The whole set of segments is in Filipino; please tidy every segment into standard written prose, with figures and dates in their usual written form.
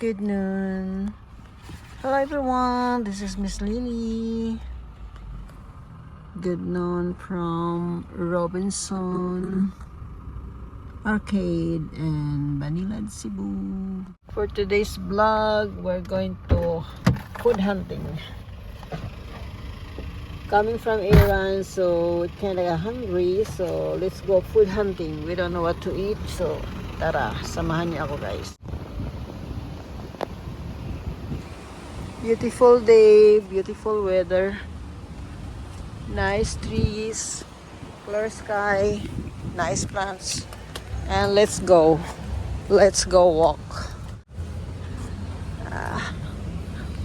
Good noon. Hello everyone, this is Miss Lily. Good noon from Robinson Arcade and Banilad, Cebu. For today's vlog, we're going to food hunting. Coming from Iran, so kinda hungry, so let's go food hunting. We don't know what to eat, so tara, samahan niyo ako guys. Beautiful day, beautiful weather, nice trees, clear sky, nice plants, and let's go walk.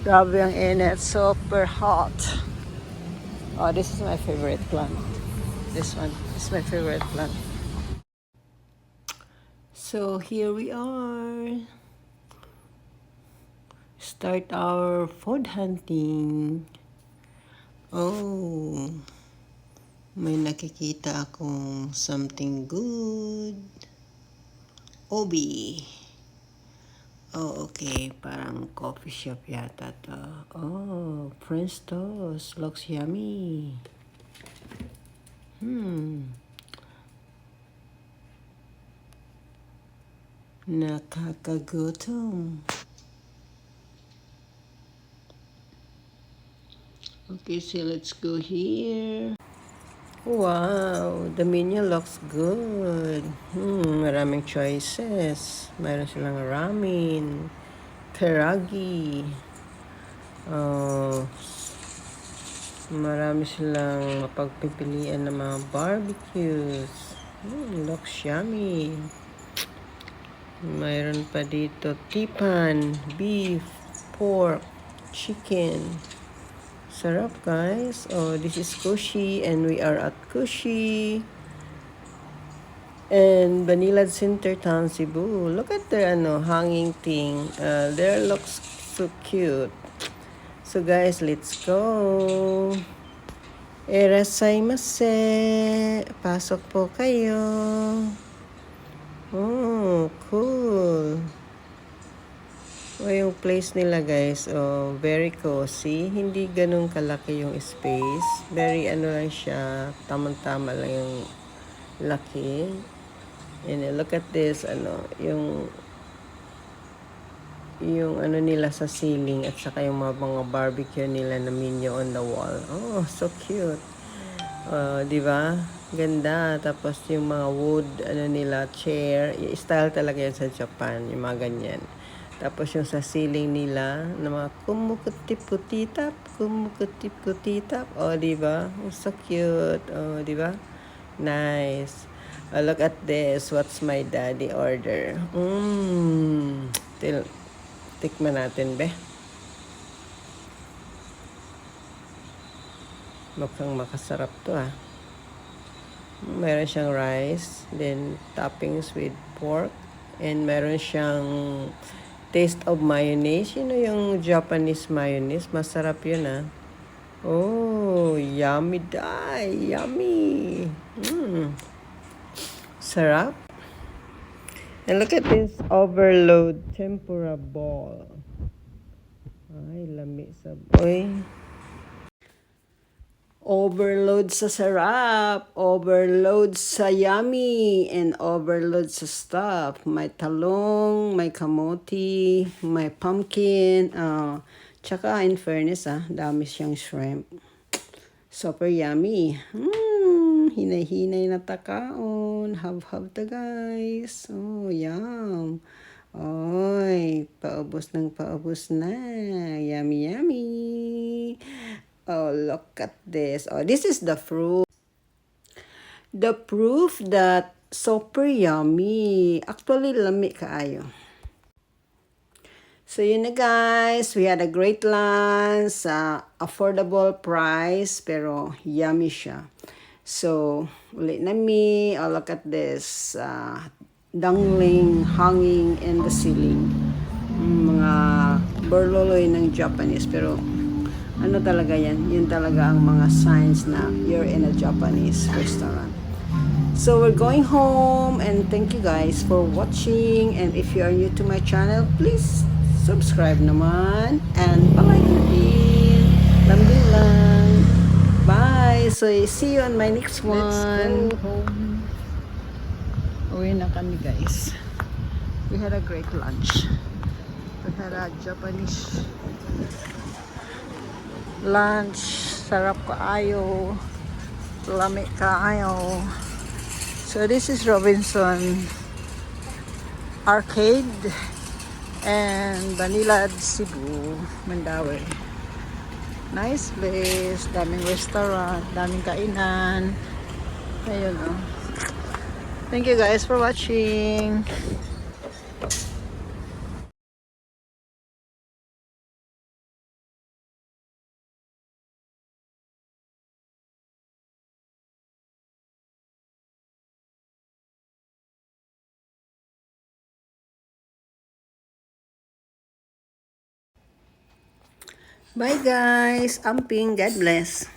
Grabe ang init, super hot. Oh, this is my favorite plant. This one is my favorite plant. So here we are. Start our food hunting. Oh, may nakikita akong something good. Obi. Oh, okay. Parang coffee shop yata to. Oh, French toast. Looks yummy. Nakakagutom. Okay, so let's go here. Wow, the menu looks good. Maraming choices. Mayroon silang ramen, teriyaki. Oh, marami silang mapagpipilian ng mga barbecues. Looks yummy. Mayroon pa dito tipan, beef, pork, chicken. Sarap guys. Oh, this is Kushi and we are at Kushi and Banilad Center Town, Cebu. Look at the hanging thing. There looks so cute. So guys, let's go. Erasaimase. Pasok po kayo. Oh, cool. O yung place nila guys, oh, very cozy. Hindi ganun kalaki yung space. Very lang siya, tamang-tama lang yung laki. And look at this, yung nila sa ceiling at saka yung mga barbecue nila na menu on the wall. Oh, so cute. Di ba? Ganda. Tapos yung mga wood, nila, chair. Style talaga yan sa Japan, yung mga ganyan. Tapos yung sa ceiling nila, na mga kumukutip-kutitap. Oh, diba? Oh, so cute. Oh, diba? Nice. Oh, look at this. What's my daddy order? Tikman natin, be. Mukhang makasarap to, ah. Meron siyang rice, then toppings with pork, and meron siyang taste of mayonnaise. You know yung Japanese mayonnaise? Masarap yun, ah. Oh, yummy die. Yummy. Sarap. And look at this overload tempura ball. Ay, lami sa boy. Overload sa sarap, overload sa yummy, and overload sa stuff. May talong, may kamote, may pumpkin. Tsaka in fairness, dami siyang shrimp. Super yummy. Hinay-hinay na takaon. Have ta guys. Oh, yum. Oy, paubos na. Yummy, yummy. Oh, look at this. Oh, this is the fruit. The proof that super yummy. Actually, lami kaayo. So, yun na guys. We had a great lunch. Affordable price, pero yummy siya. So, ulit nami. Oh, look at this. Dangling hanging in the ceiling. Mga burloloy ng Japanese, pero talaga yan? Yun talaga ang mga signs na you're in a Japanese restaurant. So we're going home, and thank you guys for watching. And if you are new to my channel, please subscribe naman, and palike na din. Lambing lang. Bye! So, see you on my next one. Let's go home. Uwi na kami, guys. We had a great lunch. We had a Japanese lunch. Sarap kaayo. Lami kaayo. So this is Robinson Arcade and Banilad, Cebu, Mandaue. Nice place. Daming restaurant. Daming kainan. Ayun, oh. Thank you guys for watching. Bye guys! Amping, God bless!